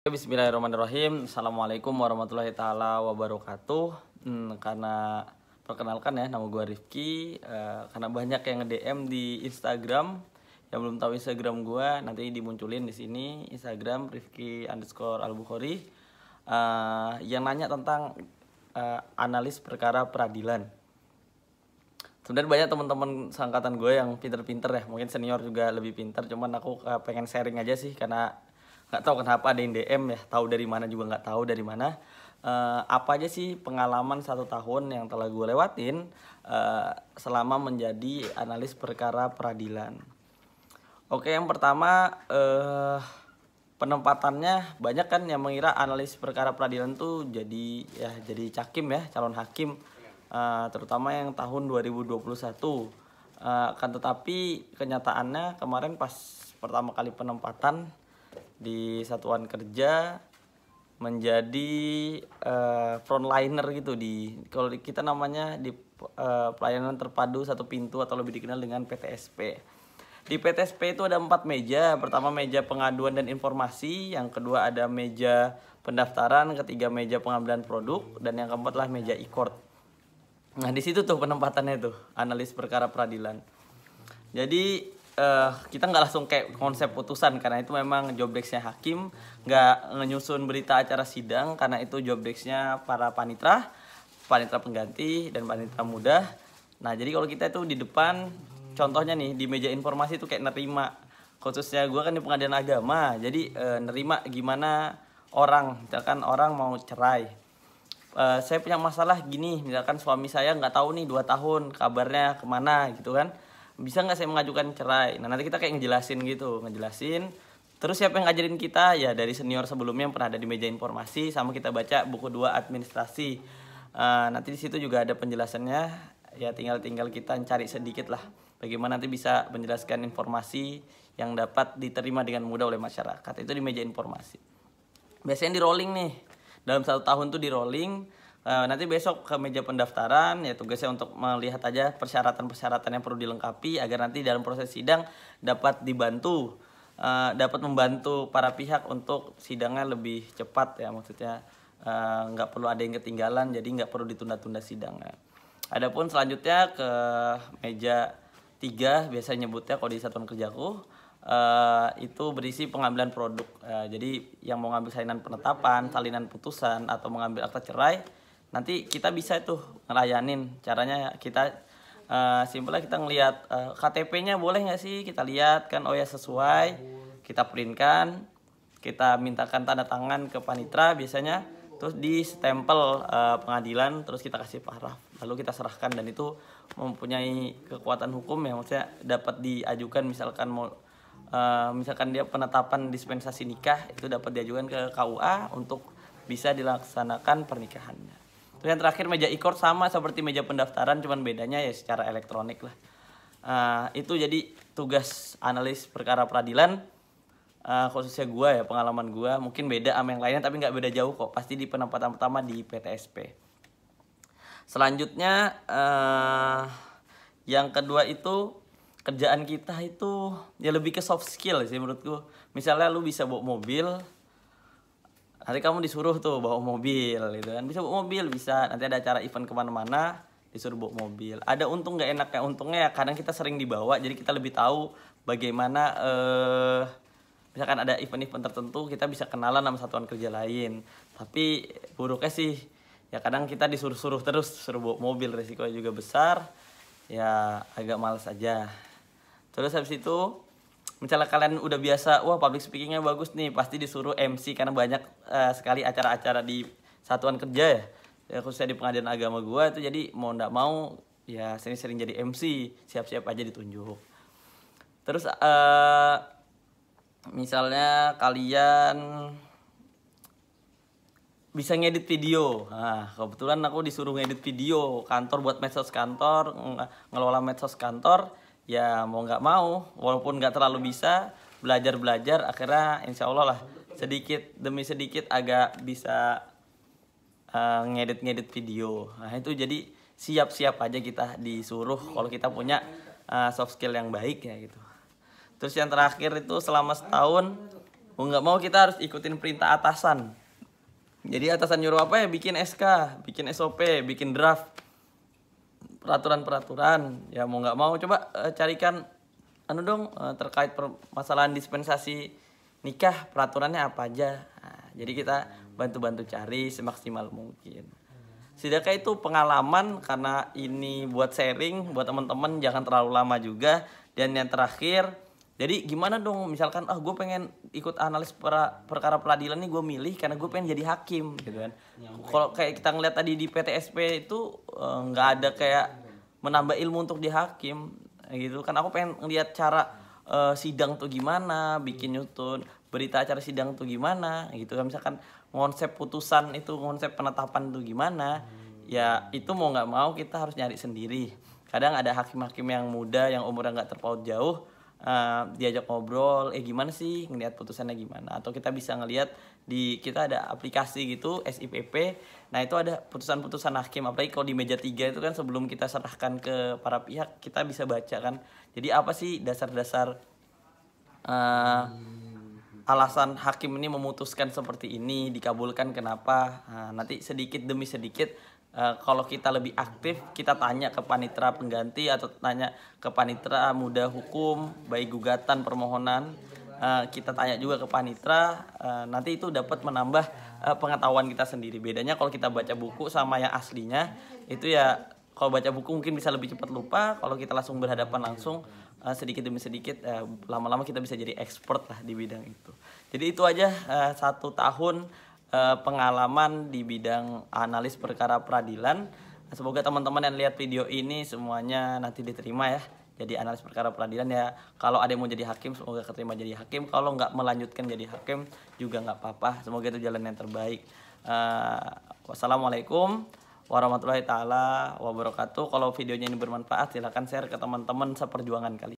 Bismillahirrahmanirrahim. Assalamualaikum warahmatullahi taala wabarakatuh. Karena perkenalkan ya, nama gue Rifki. Karena banyak yang nge-DM di Instagram, yang belum tahu Instagram gue nanti dimunculin di sini, Instagram Rifki_Al-Bukhari, yang nanya tentang analis perkara peradilan. Sebenarnya banyak teman-teman seangkatan gue yang pinter-pinter ya, mungkin senior juga lebih pinter. Cuman aku pengen sharing aja sih, karena nggak tahu kenapa ada yang DM ya, tahu dari mana juga nggak tahu dari mana. Apa aja sih pengalaman 1 tahun yang telah gue lewatin selama menjadi analis perkara peradilan. Oke, yang pertama penempatannya banyak kan yang mengira analis perkara peradilan tuh jadi cakim ya, calon hakim, terutama yang tahun 2021. Kan tetapi kenyataannya kemarin pas pertama kali penempatan di satuan kerja menjadi frontliner gitu, kalau kita namanya di pelayanan terpadu satu pintu atau lebih dikenal dengan PTSP. Di PTSP itu ada 4 meja. Pertama meja pengaduan dan informasi, yang kedua ada meja pendaftaran, ketiga meja pengambilan produk, dan yang keempat lah meja e-court. Nah di situ tuh penempatannya tuh analis perkara peradilan. Jadi kita nggak langsung kayak konsep putusan, karena itu memang job desk-nya hakim, nggak nyusun berita acara sidang, karena itu job desk-nya para panitra pengganti dan panitra muda. Nah jadi kalau kita itu di depan, contohnya nih di meja informasi itu kayak nerima, khususnya gue kan di pengadilan agama, jadi nerima gimana orang, misalkan orang mau cerai. Saya punya masalah gini, misalkan suami saya nggak tahu nih 2 tahun kabarnya kemana gitu kan, bisa nggak saya mengajukan cerai. Nah nanti kita kayak ngejelasin. Terus siapa yang ngajarin kita? Ya dari senior sebelumnya yang pernah ada di meja informasi, sama kita baca buku 2 administrasi. Nanti di situ juga ada penjelasannya. Ya tinggal kita cari sedikit lah, bagaimana nanti bisa menjelaskan informasi yang dapat diterima dengan mudah oleh masyarakat. Itu di meja informasi. Biasanya di rolling nih, dalam 1 tahun tuh di rolling. Nanti besok ke meja pendaftaran, ya tugasnya untuk melihat aja persyaratan-persyaratan yang perlu dilengkapi agar nanti dalam proses sidang dapat dibantu, dapat membantu para pihak untuk sidangnya lebih cepat ya, maksudnya nggak perlu ada yang ketinggalan, jadi nggak perlu ditunda-tunda sidangnya. Adapun selanjutnya ke meja 3, biasa nyebutnya kalau di satuan kerjaku, itu berisi pengambilan produk. Jadi yang mau ngambil salinan penetapan, salinan putusan, atau mengambil akta cerai, nanti kita bisa tuh ngelayanin. Caranya kita simpelnya kita ngelihat KTP-nya boleh nggak sih, kita lihat kan, oh ya sesuai, kita printkan, kita mintakan tanda tangan ke panitra biasanya, terus di stempel pengadilan, terus kita kasih paraf, lalu kita serahkan, dan itu mempunyai kekuatan hukum ya, maksudnya dapat diajukan. Misalkan dia penetapan dispensasi nikah, itu dapat diajukan ke KUA untuk bisa dilaksanakan pernikahannya. Terus yang terakhir meja e-court, sama seperti meja pendaftaran, cuman bedanya ya secara elektronik lah. Itu jadi tugas analis perkara peradilan, khususnya gue ya, pengalaman gue mungkin beda sama yang lainnya, tapi nggak beda jauh kok, pasti di penempatan pertama di PTSP. Selanjutnya yang kedua itu kerjaan kita itu ya lebih ke soft skill sih menurutku. Misalnya lu bisa bawa mobil, nanti kamu disuruh tuh bawa mobil gitu kan, bisa bawa mobil, bisa nanti ada acara event kemana-mana disuruh bawa mobil. Ada untung nggak enaknya, untungnya ya kadang kita sering dibawa, jadi kita lebih tahu bagaimana misalkan ada event-event tertentu kita bisa kenalan sama satuan kerja lain. Tapi buruknya sih ya kadang kita disuruh-suruh terus, suruh bawa mobil, resikonya juga besar, ya agak males aja. Terus habis itu misalnya kalian udah biasa, wah public speakingnya bagus nih, pasti disuruh MC, karena banyak sekali acara-acara di satuan kerja ya, khususnya di pengadilan agama gua itu. Jadi mau ndak mau ya sering-sering jadi MC, siap-siap aja ditunjuk. Terus misalnya kalian bisa ngedit video. Nah, kebetulan aku disuruh ngedit video kantor buat medsos kantor, ngelola medsos kantor. Ya mau nggak mau, walaupun nggak terlalu bisa, belajar akhirnya insya Allah lah sedikit demi sedikit agak bisa ngedit video. Nah itu jadi siap-siap aja kita disuruh kalau kita punya soft skill yang baik ya gitu. Terus yang terakhir itu selama setahun Mau nggak mau kita harus ikutin perintah atasan. Jadi atasan nyuruh apa ya, bikin SK, bikin SOP, bikin draft peraturan-peraturan. Ya mau nggak mau coba carikan terkait permasalahan dispensasi nikah, peraturannya apa aja. Nah, jadi kita bantu-bantu cari semaksimal mungkin. Setidaknya itu pengalaman, karena ini buat sharing buat teman-teman, jangan terlalu lama juga. Dan yang terakhir, jadi gimana dong misalkan gue pengen ikut analis perkara peradilan nih, gue milih karena gue pengen jadi hakim gitu kan. Kalau kayak kita ngeliat tadi di PTSP itu nggak ada kayak menambah ilmu untuk di hakim gitu kan. Aku pengen ngeliat cara sidang tuh gimana, bikin nyutun berita acara sidang tuh gimana gitu kan. Misalkan konsep putusan itu, konsep penetapan tuh gimana, ya itu mau nggak mau kita harus nyari sendiri. Kadang ada hakim-hakim yang muda yang umurnya nggak terpaut jauh, diajak ngobrol, gimana sih ngelihat putusannya gimana, atau kita bisa ngelihat kita ada aplikasi gitu SIPP. Nah itu ada putusan-putusan hakim, apalagi kalau di meja 3 itu kan sebelum kita serahkan ke para pihak kita bisa baca kan. Jadi apa sih dasar-dasar alasan hakim ini memutuskan seperti ini, dikabulkan kenapa. Nah, nanti sedikit demi sedikit kalau kita lebih aktif, kita tanya ke panitera pengganti atau tanya ke panitera muda hukum, baik gugatan permohonan, kita tanya juga ke panitera, nanti itu dapat menambah pengetahuan kita sendiri. Bedanya kalau kita baca buku sama yang aslinya, itu ya kalau baca buku mungkin bisa lebih cepat lupa, kalau kita langsung berhadapan langsung sedikit demi sedikit lama-lama kita bisa jadi expert lah di bidang itu. Jadi itu aja 1 tahun pengalaman di bidang analis perkara peradilan. Semoga teman-teman yang lihat video ini semuanya nanti diterima ya jadi analis perkara peradilan ya. Kalau ada yang mau jadi hakim semoga keterima jadi hakim, kalau nggak melanjutkan jadi hakim juga nggak apa-apa, semoga itu jalan yang terbaik. Wassalamualaikum warahmatullahi taala wabarakatuh. Kalau videonya ini bermanfaat silahkan share ke teman-teman seperjuangan kalian.